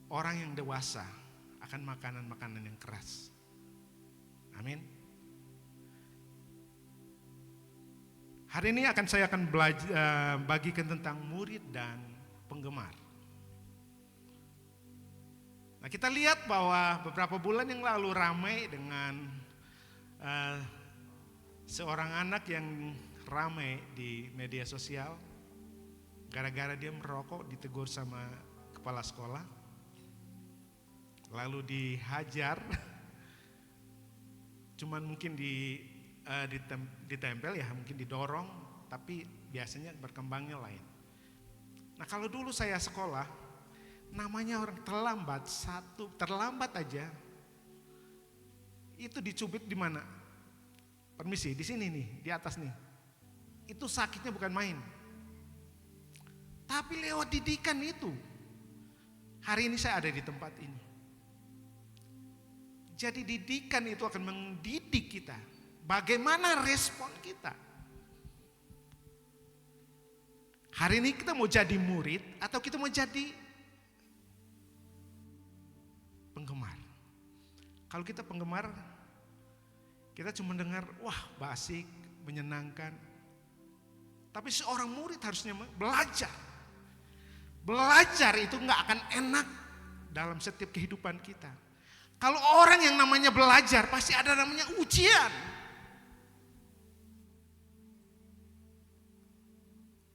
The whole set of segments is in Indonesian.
orang yang dewasa akan makanan-makanan yang keras. Amin. Hari ini saya akan bagikan tentang murid dan penggemar. Nah, kita lihat bahwa beberapa bulan yang lalu ramai dengan seorang anak yang ramai di media sosial gara-gara dia merokok, ditegur sama kepala sekolah, lalu dihajar, cuman mungkin ditempel ya, mungkin didorong, tapi biasanya berkembangnya lain. Nah, kalau dulu saya sekolah, namanya orang terlambat aja, itu dicubit di mana? Permisi, di sini nih, di atas nih. Itu sakitnya bukan main. Tapi lewat didikan itu, hari ini saya ada di tempat ini. Jadi didikan itu akan mendidik kita. Bagaimana respon kita? Hari ini kita mau jadi murid atau kita mau jadi penggemar? Kalau kita penggemar, kita cuma dengar, wah asik, menyenangkan. Tapi seorang murid harusnya belajar. Belajar itu gak akan enak dalam setiap kehidupan kita. Kalau orang yang namanya belajar pasti ada namanya ujian.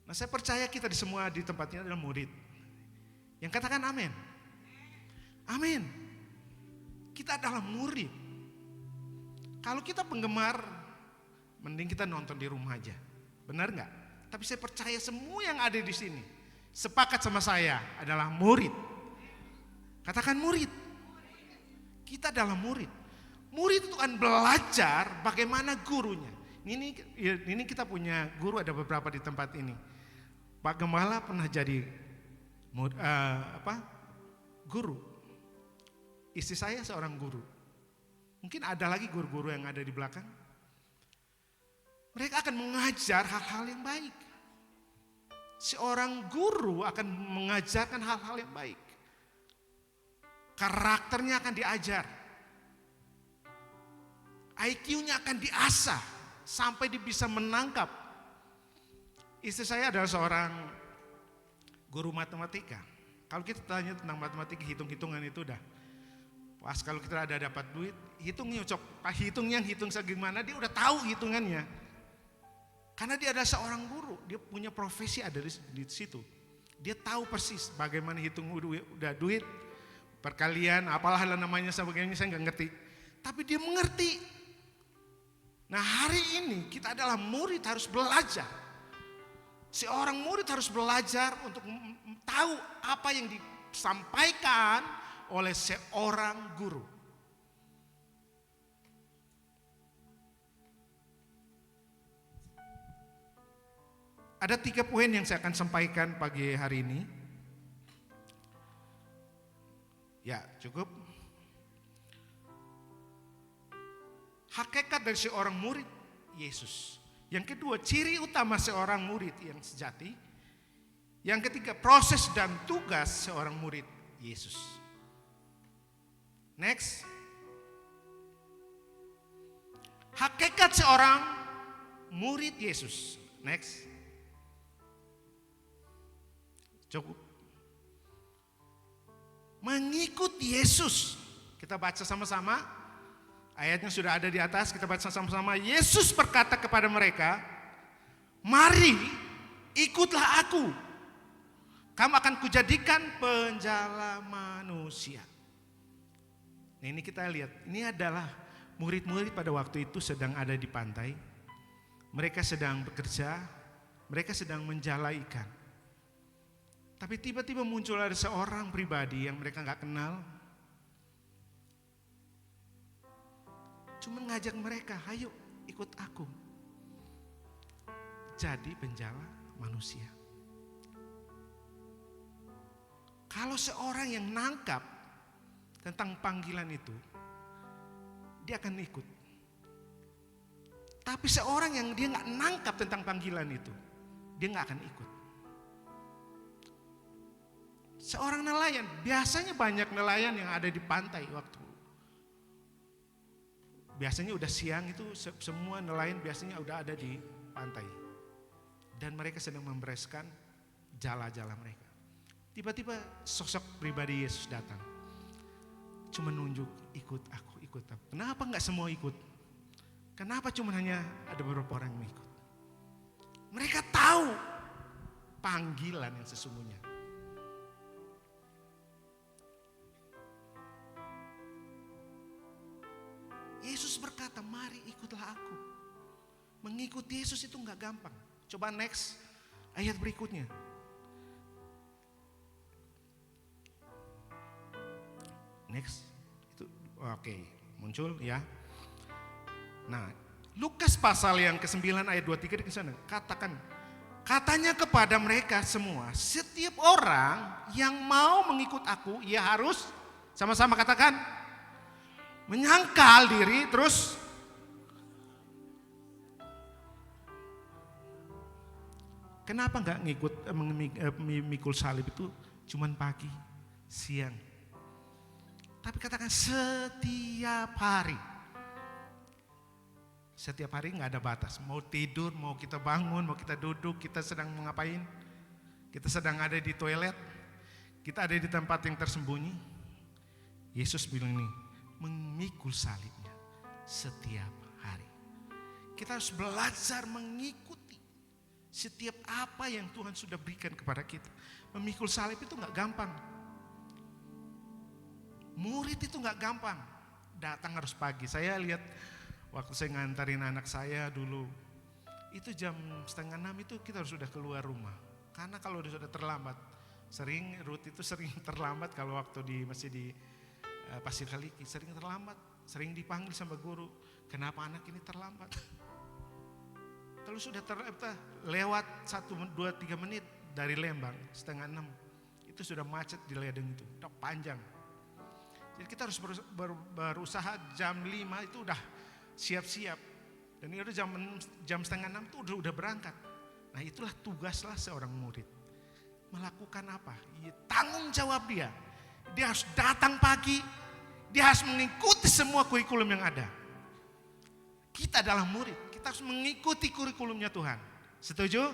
Nah, saya percaya kita semua di tempat ini adalah murid. Yang katakan amin. Amin. Kita adalah murid. Kalau kita penggemar, mending kita nonton di rumah aja. Benar gak? Tapi saya percaya semua yang ada di sini sepakat sama saya adalah murid. Katakan murid. Kita adalah murid. Murid itu kan belajar bagaimana gurunya. Ini kita punya guru, ada beberapa di tempat ini. Pak Gembala pernah jadi guru. Istri saya seorang guru. Mungkin ada lagi guru-guru yang ada di belakang. Mereka akan mengajar hal-hal yang baik. Seorang guru akan mengajarkan hal-hal yang baik. Karakternya akan diajar. IQ-nya akan diasah sampai dia bisa menangkap. Istri saya adalah seorang guru matematika. Kalau kita tanya tentang matematika, hitung-hitungan itu udah pas. Kalau kita ada dapat duit, hitungnya hitung segimana, dia udah tahu hitungannya. Karena dia adalah seorang guru, dia punya profesi ada di situ. Dia tahu persis bagaimana hitung duit, perkalian, apalah namanya sebagainya, saya nggak ngerti. Tapi dia mengerti. Nah, hari ini kita adalah murid, harus belajar. Seorang murid harus belajar untuk tahu apa yang disampaikan oleh seorang guru. Ada 3 poin yang saya akan sampaikan pagi hari ini. Ya, cukup. Hakikat dari seorang murid Yesus. Yang kedua, ciri utama seorang murid yang sejati. Yang ketiga, proses dan tugas seorang murid Yesus. Next. Hakikat seorang murid Yesus. Next. Cukup. Mengikut Yesus. Kita baca sama-sama. Ayatnya sudah ada di atas, kita baca sama-sama. Yesus berkata kepada mereka, "Mari, ikutlah aku. Kamu akan kujadikan penjala manusia." Nah, ini kita lihat, ini adalah murid-murid pada waktu itu sedang ada di pantai. Mereka sedang bekerja, mereka sedang menjala ikan. Tapi tiba-tiba muncul ada seorang pribadi yang mereka gak kenal. Cuma ngajak mereka, "Ayo ikut aku. Jadi penjala manusia." Kalau seorang yang nangkap tentang panggilan itu, dia akan ikut. Tapi seorang yang dia gak nangkap tentang panggilan itu, dia gak akan ikut. Seorang nelayan, biasanya banyak nelayan yang ada di pantai waktu. Biasanya udah siang itu semua nelayan biasanya udah ada di pantai. Dan mereka sedang membereskan jala-jala mereka. Tiba-tiba sosok pribadi Yesus datang. Cuma nunjuk, ikut aku, ikut aku. Kenapa enggak semua ikut? Kenapa cuma hanya ada beberapa orang yang ikut? Mereka tahu panggilan yang sesungguhnya. Yesus berkata, mari ikutlah aku. Mengikuti Yesus itu enggak gampang. Coba next, ayat berikutnya. Next, itu oke, muncul ya. Nah, Lukas pasal yang ke-9 ayat 23 di sana katakan, katanya kepada mereka semua, setiap orang yang mau mengikut aku, ia harus sama-sama katakan, menyangkal diri, terus kenapa enggak ngikut memikul salib itu cuman pagi, siang. Tapi katakan setiap hari. Setiap hari enggak ada batas. Mau tidur, mau kita bangun, mau kita duduk, kita sedang ngapain? Kita sedang ada di toilet, kita ada di tempat yang tersembunyi. Yesus bilang nih, memikul salibnya setiap hari. Kita harus belajar mengikuti setiap apa yang Tuhan sudah berikan kepada kita. Memikul salib itu enggak gampang. Murid itu enggak gampang. Datang harus pagi. Saya lihat waktu saya ngantarin anak saya dulu, itu jam 5:30 itu kita harus sudah keluar rumah. Karena kalau sudah terlambat, Ruth itu sering terlambat kalau waktu masih di Pasir Kaliki, sering terlambat, sering dipanggil sama guru, kenapa anak ini terlambat? Kalau sudah lewat 1, 2, 3 menit dari Lembang, 5:30, itu sudah macet di ledeng itu, udah panjang. Jadi kita harus berusaha jam 5 itu udah siap-siap. Dan itu jam 5:30 itu udah berangkat. Nah itulah tugaslah seorang murid. Melakukan apa? Ya, tanggung jawab dia. Dia harus datang pagi. Dia harus mengikuti semua kurikulum yang ada. Kita adalah murid. Kita harus mengikuti kurikulumnya Tuhan. Setuju?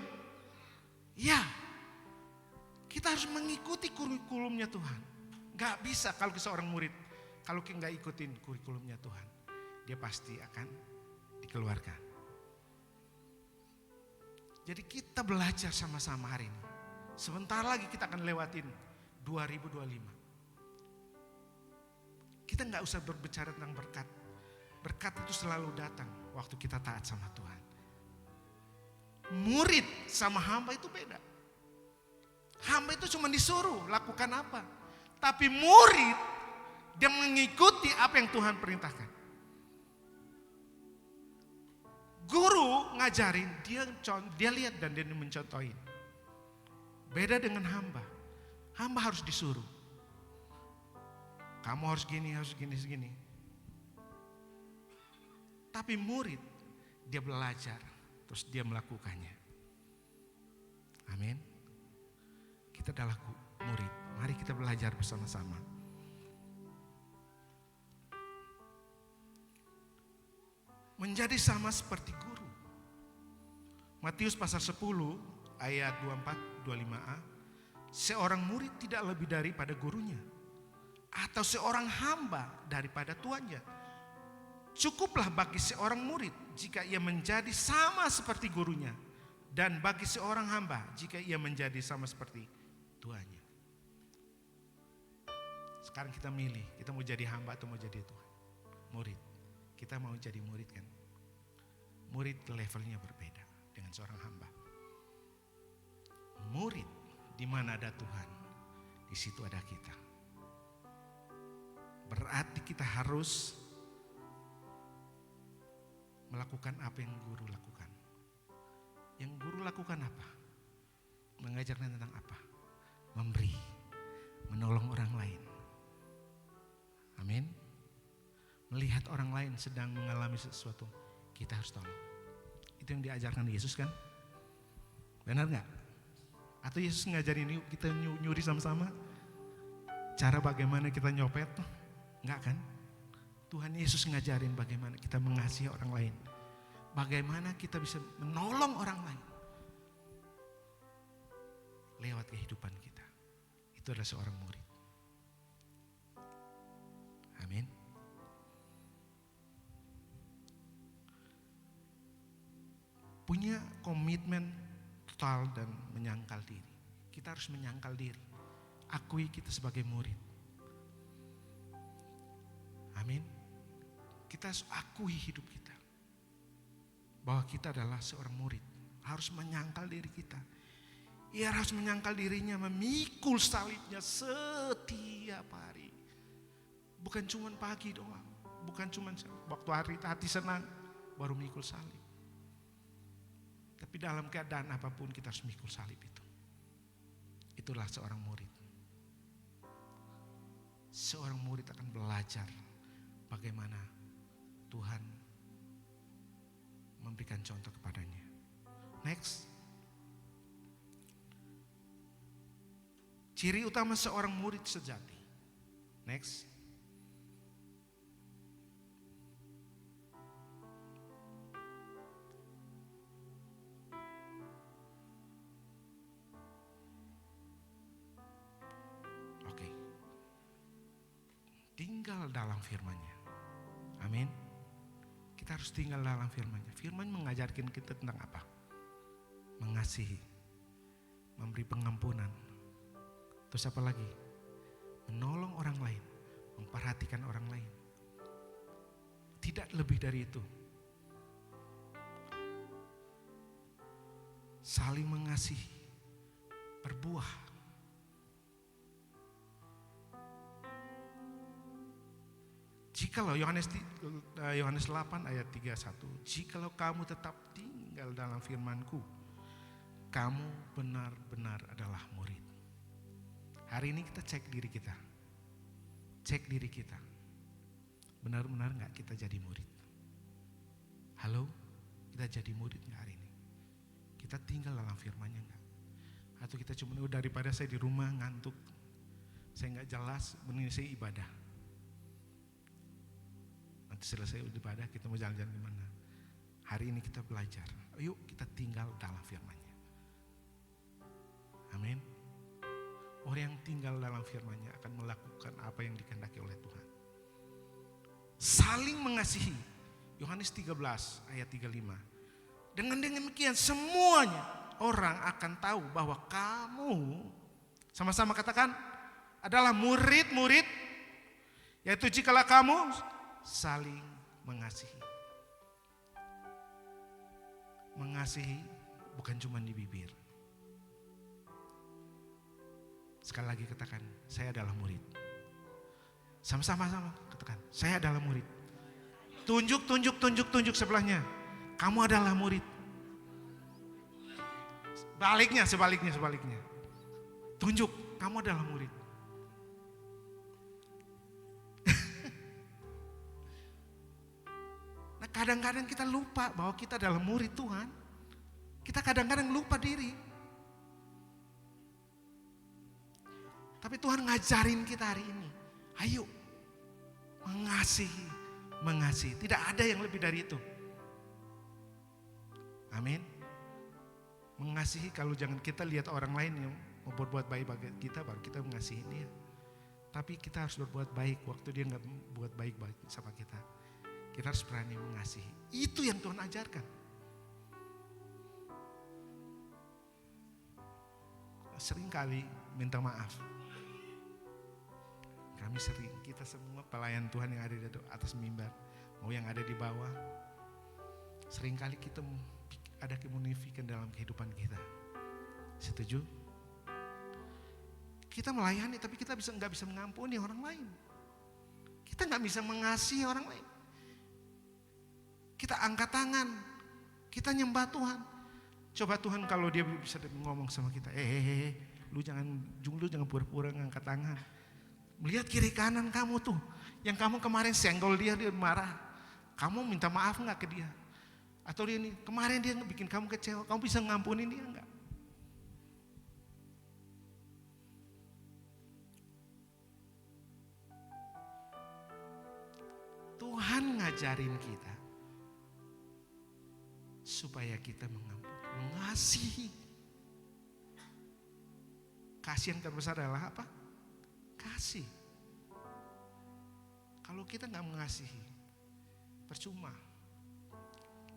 Ya. Kita harus mengikuti kurikulumnya Tuhan. Gak bisa kalau seorang murid, kalau kita gak ikutin kurikulumnya Tuhan, dia pasti akan dikeluarkan. Jadi kita belajar sama-sama hari ini. Sebentar lagi kita akan lewatin 2025. Kita gak usah berbicara tentang berkat. Berkat itu selalu datang waktu kita taat sama Tuhan. Murid sama hamba itu beda. Hamba itu cuma disuruh lakukan apa. Tapi murid, dia mengikuti apa yang Tuhan perintahkan. Guru ngajarin, dia lihat dan dia mencontohin. Beda dengan hamba. Hamba harus disuruh. Kamu harus gini, segini. Tapi murid, dia belajar, terus dia melakukannya. Amin. Kita adalah murid. Mari kita belajar bersama-sama. Menjadi sama seperti guru. Matius pasal 10 ayat 24-25a. Seorang murid tidak lebih daripada gurunya. Atau seorang hamba daripada tuannya. Cukuplah bagi seorang murid jika ia menjadi sama seperti gurunya. Dan bagi seorang hamba jika ia menjadi sama seperti tuannya. Sekarang kita milih, kita mau jadi hamba atau mau jadi Tuhan. Murid, kita mau jadi murid kan. Murid levelnya berbeda dengan seorang hamba. Murid, di mana ada Tuhan, di situ ada kita. Berarti kita harus melakukan apa yang guru lakukan. Yang guru lakukan apa? Mengajarkan tentang apa? Memberi, menolong orang lain. Amin. Melihat orang lain sedang mengalami sesuatu, kita harus tolong. Itu yang diajarkan Yesus kan? Benar gak? Atau Yesus ngajarin yuk kita nyuri sama-sama? cara bagaimana kita nyopet, enggak kan? Tuhan Yesus ngajarin bagaimana kita mengasihi orang lain. Bagaimana kita bisa menolong orang lain. Lewat kehidupan kita. Itu adalah seorang murid. Amin. Punya komitmen total dan menyangkal diri. Kita harus menyangkal diri. Akui kita sebagai murid. Amin. Kita harus akui hidup kita. Bahwa kita adalah seorang murid. Harus menyangkal diri kita. Ia harus menyangkal dirinya, memikul salibnya setiap hari. Bukan cuma pagi doang. Bukan cuma waktu hati senang baru mikul salib. Tapi dalam keadaan apapun kita harus mikul salib itu. Itulah seorang murid. Seorang murid akan belajar bagaimana Tuhan memberikan contoh kepadanya. Next. Ciri utama seorang murid sejati. Next. Oke. Tinggal dalam firman-Nya. Amin. Kita harus tinggal dalam firman-Nya. Firman mengajarkan kita tentang apa? Mengasihi, memberi pengampunan. Terus apa lagi? Menolong orang lain, memperhatikan orang lain. Tidak lebih dari itu. Saling mengasihi, berbuah. Jikalau Yohanes 8 ayat 31, jikalau kamu tetap tinggal dalam firman-Ku, kamu benar-benar adalah murid. Hari ini kita cek diri kita. Cek diri kita. Benar-benar gak kita jadi murid? Halo? Kita jadi murid gak hari ini? Kita tinggal dalam firman-Nya gak? Atau kita cuma daripada saya di rumah ngantuk, saya gak jelas, mending saya ibadah. Nanti selesai ibadah kita mau jalan-jalan kemana? Hari ini kita belajar. Yuk kita tinggal dalam firman-Nya. Amin. Orang yang tinggal dalam firman-Nya akan melakukan apa yang dikehendaki oleh Tuhan. Saling mengasihi. Yohanes 13 ayat 35. Dengan demikian semuanya orang akan tahu bahwa kamu, sama-sama katakan, adalah murid-murid, yaitu jikalau kamu saling mengasihi. Mengasihi bukan cuma di bibir. Sekali lagi katakan, saya adalah murid. Sama-sama katakan, saya adalah murid. Tunjuk sebelahnya. Kamu adalah murid. Sebaliknya. Tunjuk, kamu adalah murid. Nah, kadang-kadang kita lupa bahwa kita adalah murid Tuhan. Kita kadang-kadang lupa diri. Tapi Tuhan ngajarin kita hari ini. Ayo mengasihi. Tidak ada yang lebih dari itu. Amin. Mengasihi, kalau jangan kita lihat orang lain yang mau berbuat baik bagi kita, baru kita mengasihi dia. Tapi kita harus berbuat baik waktu dia gak buat baik sama kita. Kita harus berani mengasihi. Itu yang Tuhan ajarkan. Seringkali minta maaf. Kami sering, kita semua pelayan Tuhan yang ada di atas mimbar, mau yang ada di bawah, seringkali kita ada kemunifikan dalam kehidupan kita. Setuju? Kita melayani tapi kita nggak bisa mengampuni orang lain. Kita nggak bisa mengasihi orang lain. Kita angkat tangan, kita nyembah Tuhan. Coba Tuhan kalau dia bisa ngomong sama kita, lu jangan pura-pura ngangkat tangan. Melihat kiri kanan kamu tuh, yang kamu kemarin senggol dia marah, kamu minta maaf nggak ke dia? Atau dia nih, kemarin dia bikin kamu kecewa, kamu bisa ngampunin dia nggak? ngajarin kita supaya kita mengasihi. Kasih yang terbesar adalah apa? Kasih. Kalau kita nggak mengasihi, percuma.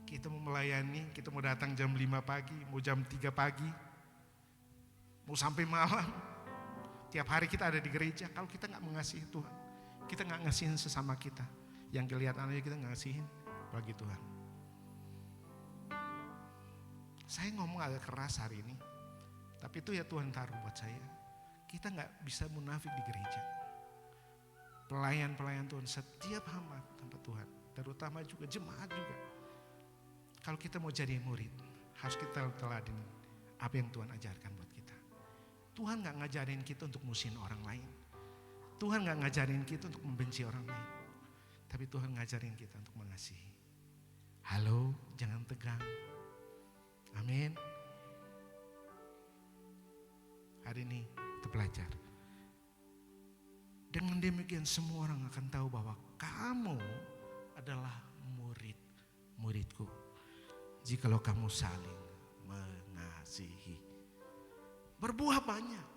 Kita mau melayani, kita mau datang jam 5 pagi, mau jam 3 pagi, mau sampai malam. Tiap hari kita ada di gereja, kalau kita nggak mengasihi Tuhan, kita nggak ngasihin sesama kita. Yang kelihatan aja kita nggak ngasihin, apalagi Tuhan. Saya ngomong agak keras hari ini, tapi itu ya Tuhan taruh buat saya. Kita nggak bisa munafik di gereja. Pelayan-pelayan Tuhan, setiap hamba Tuhan, terutama juga jemaat juga. Kalau kita mau jadi murid, harus kita teladan apa yang Tuhan ajarkan buat kita. Tuhan gak ngajarin kita untuk musuhin orang lain. Tuhan gak ngajarin kita untuk membenci orang lain. Tapi Tuhan ngajarin kita untuk mengasihi. Halo, jangan tegang. Amin. Hari ini kita belajar. Dengan demikian semua orang akan tahu bahwa kamu adalah murid-muridku. Jikalau kamu saling mengasihi. Berbuah banyak.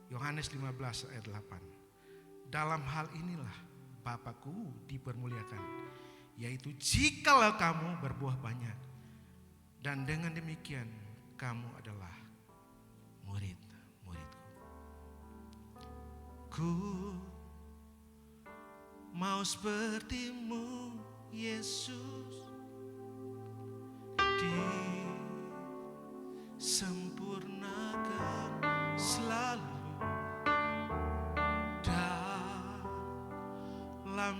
Yohanes 15 ayat 8. Dalam hal inilah Bapakku dipermuliakan, yaitu jikalau kamu berbuah banyak, dan dengan demikian kamu adalah murid-muridku. Ku mau sepertimu, Yesus, disempurnakan selalu dalam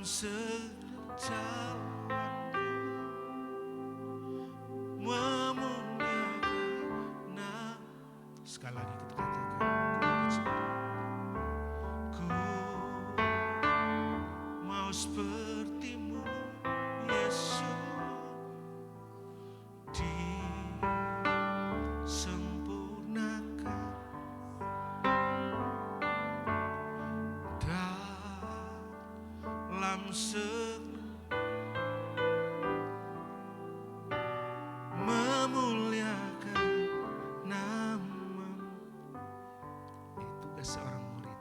segala jalanku, memuliakan sekali lagi kita katakan, ku mau sepertimu, Yesus, disempurnakan dalam memuliakan nama. Itu tugas seorang murid,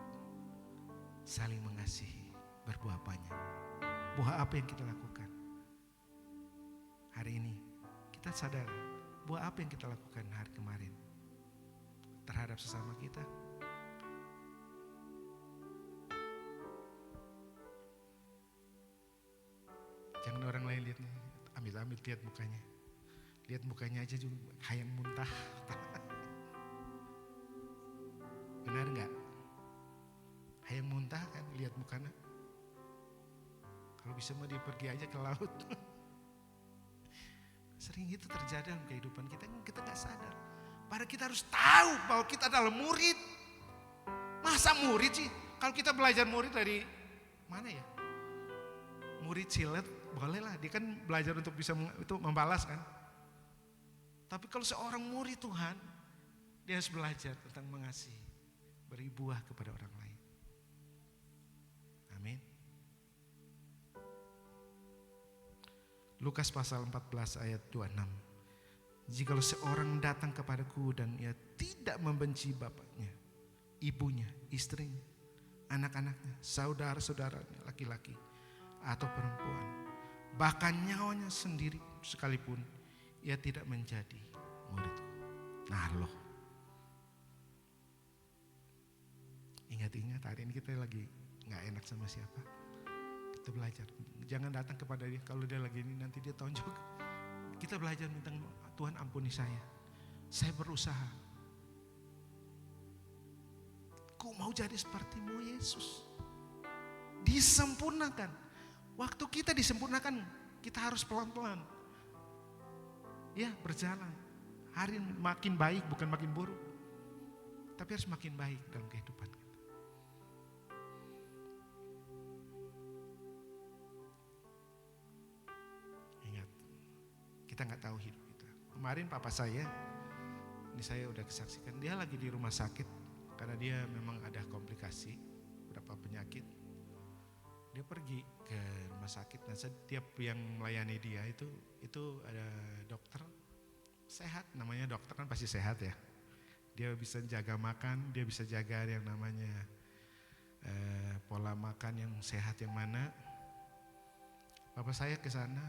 saling mengasihi, berbuah banyak. Buah apa yang kita lakukan hari ini? Kita sadar buah apa yang kita lakukan hari kemarin terhadap sesama kita? Jangan orang lain lihat, ambil lihat mukanya. Lihat mukanya aja juga hayang muntah. Benar enggak? Hayang muntah kan, lihat mukanya. Kalau bisa mau dia pergi aja ke laut. Sering itu terjadi dalam kehidupan kita nggak sadar. Padahal kita harus tahu bahwa kita adalah murid. Masa murid sih? Kalau kita belajar murid dari mana ya? Murid silat bolehlah, dia kan belajar untuk bisa itu membalas kan. Tapi kalau seorang murid Tuhan, dia harus belajar tentang mengasihi, beri buah kepada orang lain. Amin. Lukas pasal 14 ayat 26. Jikalau seorang datang kepadaku dan ia tidak membenci bapaknya, ibunya, istrinya, anak-anaknya, saudara-saudaranya, laki-laki atau perempuan, bahkan nyawanya sendiri sekalipun, ia tidak menjadi muridku. Nah loh, ingat-ingat hari ini kita lagi gak enak sama siapa. Kita belajar, jangan datang kepada dia kalau dia lagi ini nanti dia tonjok. Kita belajar tentang Tuhan, ampuni saya berusaha. Ku mau jadi sepertimu, Yesus. Disempurnakan. Waktu kita disempurnakan, kita harus pelan-pelan. Ya, berjalan. Hari makin baik, bukan makin buruk. Tapi harus makin baik dalam kehidupan kita. Ingat, kita gak tahu hidup kita. Kemarin papa saya, ini saya udah kesaksikan, dia lagi di rumah sakit. Karena dia memang ada komplikasi, beberapa penyakit. Dia pergi ke rumah sakit. Nah, setiap yang melayani dia itu ada dokter sehat, namanya dokter kan pasti sehat ya. Dia bisa jaga makan, dia bisa jaga yang namanya pola makan yang sehat yang mana. Papa saya ke sana,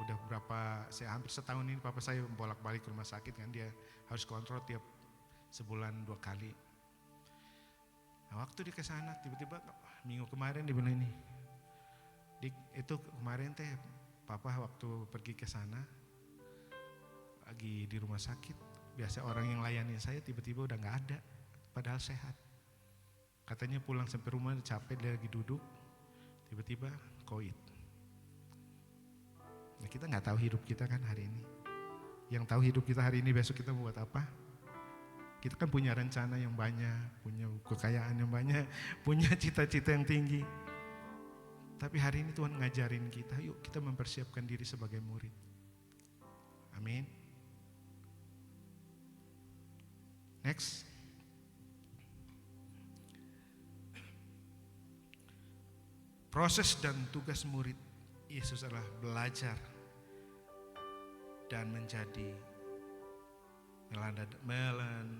udah hampir setahun ini papa saya bolak-balik ke rumah sakit kan, dia harus kontrol tiap sebulan 2 kali. Nah, waktu dia ke sana tiba-tiba minggu kemarin dia bilang ini, itu kemarin teh papa waktu pergi ke sana lagi di rumah sakit, biasa orang yang layani saya tiba-tiba udah nggak ada, padahal sehat. Katanya pulang sampai rumah capek, dia lagi duduk, tiba-tiba COVID. Nah, kita nggak tahu hidup kita kan hari ini. Yang tahu hidup kita hari ini, besok kita buat apa? Kita kan punya rencana yang banyak, punya kekayaan yang banyak, punya cita-cita yang tinggi. Tapi hari ini Tuhan ngajarin kita, yuk kita mempersiapkan diri sebagai murid. Amin. Next. Proses dan tugas murid Yesus adalah belajar dan menjadi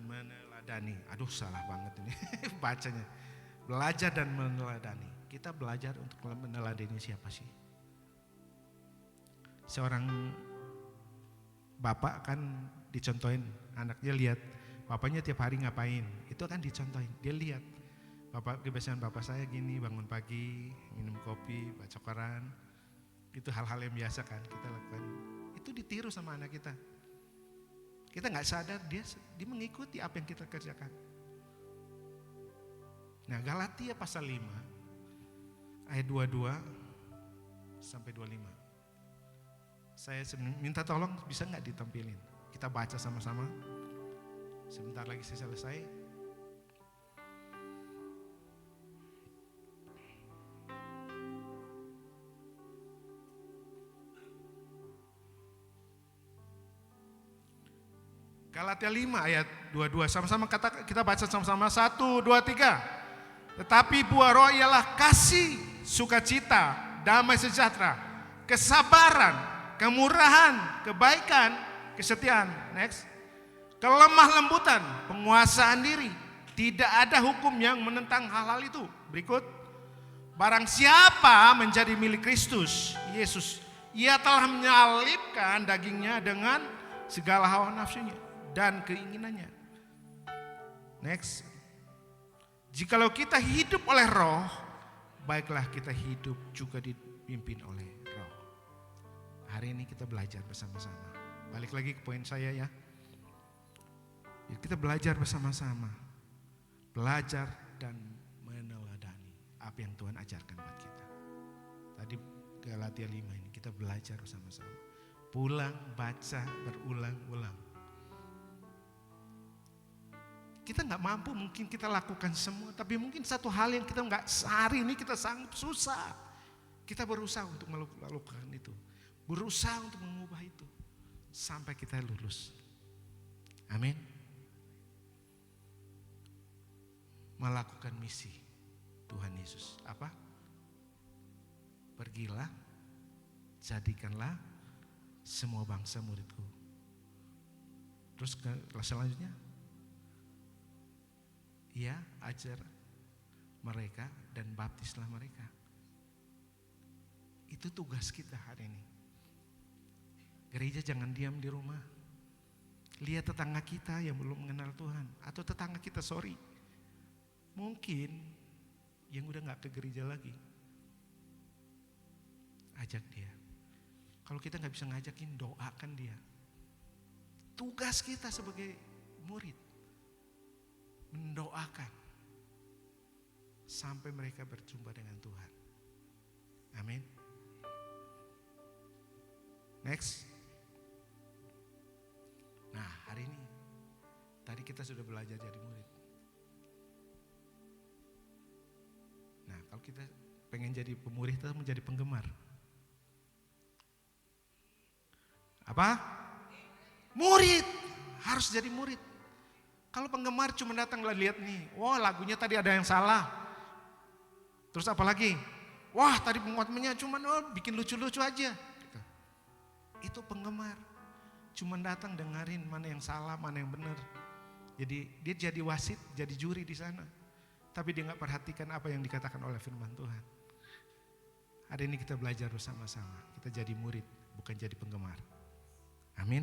meneladani. Aduh, salah banget ini bacanya. Belajar dan meneladani. Kita belajar untuk meneladani siapa sih? Seorang bapak kan dicontohin, anaknya lihat bapaknya tiap hari ngapain, itu kan dicontohin. Dia lihat kebiasaan bapak saya gini, bangun pagi, minum kopi, baca koran. Itu hal-hal yang biasa kan kita lakukan. Itu ditiru sama anak kita. Kita nggak sadar dia mengikuti apa yang kita kerjakan. Nah, Galatia pasal 5 ayat 22 sampai 25. Saya minta tolong bisa nggak ditampilin? Kita baca sama-sama. Sebentar lagi saya selesai. Galatia 5 ayat 22, sama-sama kita baca sama-sama, 1, 2, 3. Tetapi buah roh ialah kasih, sukacita, damai sejahtera, kesabaran, kemurahan, kebaikan, kesetiaan. Next. Kelemah lembutan, penguasaan diri. Tidak ada hukum yang menentang hal-hal itu. Berikut. Barang siapa menjadi milik Kristus Yesus, ia telah menyalibkan dagingnya dengan segala hawa nafsunya dan keinginannya. Next. Jikalau kita hidup oleh roh, baiklah kita hidup juga dipimpin oleh roh. Hari ini kita belajar bersama-sama. Balik lagi ke poin saya ya. Kita belajar bersama-sama. Belajar dan meneladani apa yang Tuhan ajarkan buat kita. Tadi Galatia 5 ini kita belajar bersama-sama. Pulang, baca, berulang-ulang. Kita nggak mampu mungkin kita lakukan semua, tapi mungkin satu hal yang kita nggak sehari ini kita sangat susah. Kita berusaha untuk melakukan itu, berusaha untuk mengubah itu sampai kita lulus. Amin. Melakukan misi Tuhan Yesus apa? Pergilah, jadikanlah semua bangsa muridku. Terus kelas selanjutnya, ia ajar mereka dan baptislah mereka. Itu tugas kita hari ini. Gereja jangan diam di rumah. Lihat tetangga kita yang belum mengenal Tuhan. Atau tetangga kita mungkin yang udah gak ke gereja lagi. Ajak dia. Kalau kita gak bisa ngajakin, doakan dia. Tugas kita sebagai murid mendoakan sampai mereka berjumpa dengan Tuhan. Amin. Next. Nah, hari ini tadi kita sudah belajar jadi murid. Nah, kalau kita pengen jadi pemurid atau menjadi penggemar, apa? Murid, harus jadi murid. Kalau penggemar cuma datang lihat nih, wah lagunya tadi ada yang salah. Terus apa lagi? Wah tadi pengkhotbahnya cuman bikin lucu-lucu aja. Gitu. Itu penggemar. Cuman datang dengerin mana yang salah, mana yang benar. Jadi dia jadi wasit, jadi juri di sana. Tapi dia gak perhatikan apa yang dikatakan oleh firman Tuhan. Hari ini kita belajar bersama-sama. Kita jadi murid, bukan jadi penggemar. Amin.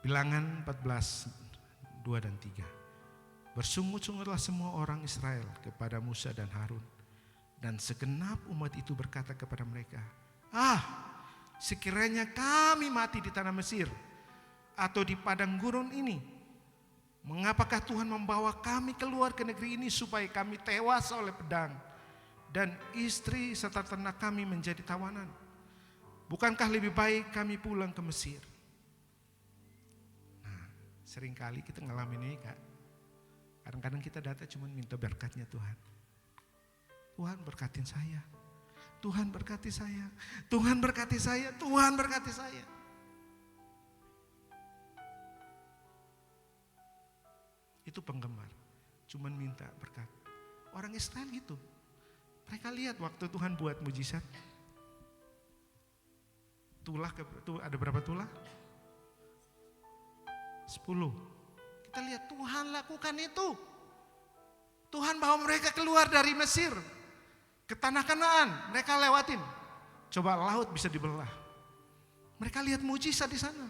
Bilangan 14, 2 dan 3. Bersungut-sungutlah semua orang Israel kepada Musa dan Harun. Dan segenap umat itu berkata kepada mereka, sekiranya kami mati di tanah Mesir atau di padang gurun ini, mengapakah Tuhan membawa kami keluar ke negeri ini supaya kami tewas oleh pedang dan istri serta ternak kami menjadi tawanan? Bukankah lebih baik kami pulang ke Mesir? Nah, seringkali kita ngalamin ini Kak. Kadang-kadang kita datang cuma minta berkatnya Tuhan. Tuhan berkatin saya. Tuhan berkati saya. Tuhan berkati saya. Tuhan berkati saya. Itu penggemar. Cuman minta berkat. Orang Israel gitu. Mereka lihat waktu Tuhan buat mujizat. Ada berapa tulah? 10. Kita lihat Tuhan lakukan itu. Tuhan bawa mereka keluar dari Mesir. Ke tanah Kanaan, mereka lewatin. Coba laut bisa dibelah. Mereka lihat mujizat di sana.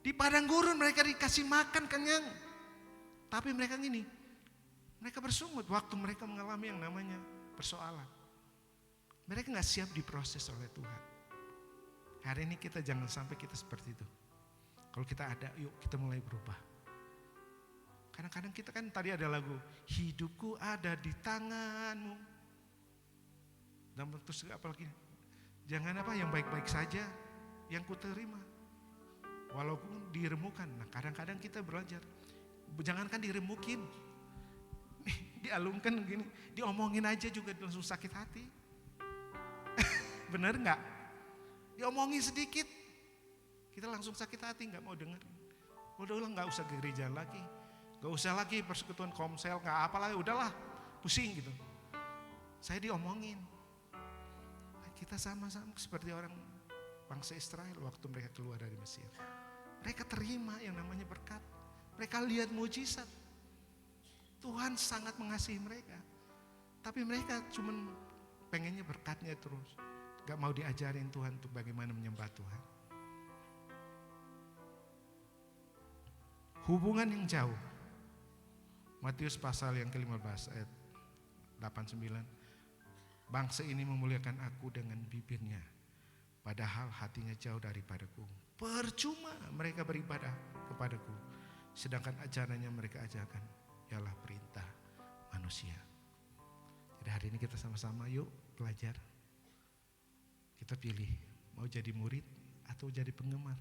Di padang gurun mereka dikasih makan kenyang. Tapi mereka gini, mereka bersungut waktu mereka mengalami yang namanya persoalan. Mereka gak siap diproses oleh Tuhan. Hari ini kita jangan sampai kita seperti itu. Kalau kita ada, yuk kita mulai berubah. Kadang-kadang kita kan tadi ada lagu, hidupku ada di tanganmu. Dan terus apalagi, jangan yang baik-baik saja yang ku terima. Walaupun diremukan. Nah kadang-kadang kita belajar, jangankan diremukin, dialungkan gini, diomongin aja juga langsung sakit hati. Bener gak? Diomongin sedikit, kita langsung sakit hati, gak mau dengerin. Udahlah gak usah ke gereja lagi, gak usah lagi persekutuan komsel, gak apalah, udahlah pusing gitu. Saya diomongin. Kita sama-sama seperti orang bangsa Israel waktu mereka keluar dari Mesir. Mereka terima yang namanya berkat. Mereka lihat mujizat. Tuhan sangat mengasihi mereka. Tapi mereka cuma pengennya berkatnya terus. Gak mau diajarin Tuhan untuk bagaimana menyembah Tuhan. Hubungan yang jauh. Matius pasal yang ke-15 ayat 8-9. Bangsa ini memuliakan aku dengan bibirnya, padahal hatinya jauh daripadaku. Percuma mereka beribadah kepadaku, sedangkan ajarannya mereka ajarkan ialah perintah manusia. Jadi hari ini kita sama-sama yuk belajar. Kita pilih mau jadi murid atau jadi penggemar.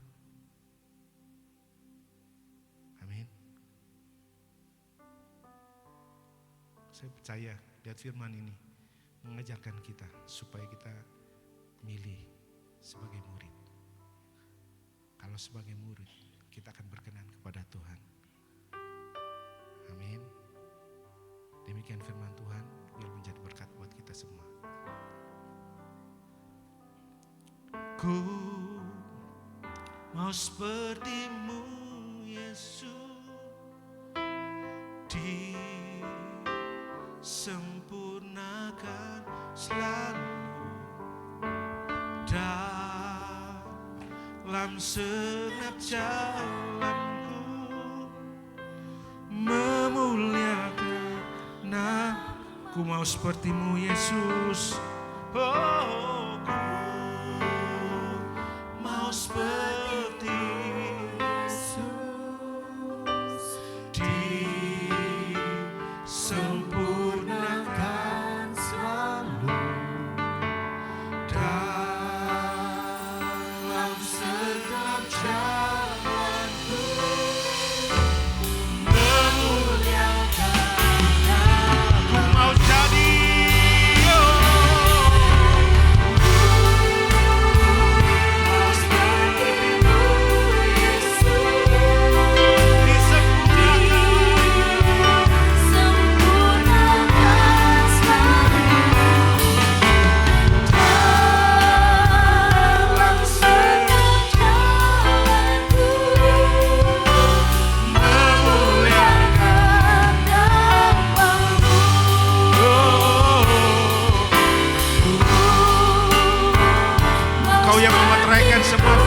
Amin. Saya percaya lihat firman ini mengajarkan kita supaya kita milih sebagai murid. Kalau sebagai murid kita akan berkenan kepada Tuhan. Amin. Demikian firman Tuhan, biar menjadi berkat buat kita semua. Ku mau seperti-Mu Yesus, disempurnakan selalu dalam segenap jalanku, memuliakan Ku mau seperti-Mu Yesus. Oh, ku mau seperti Yesus, disempurnakan selalu dalam setiap jalanku, memuliakan. Ku mau jadi sempurnakan menyerahkan semua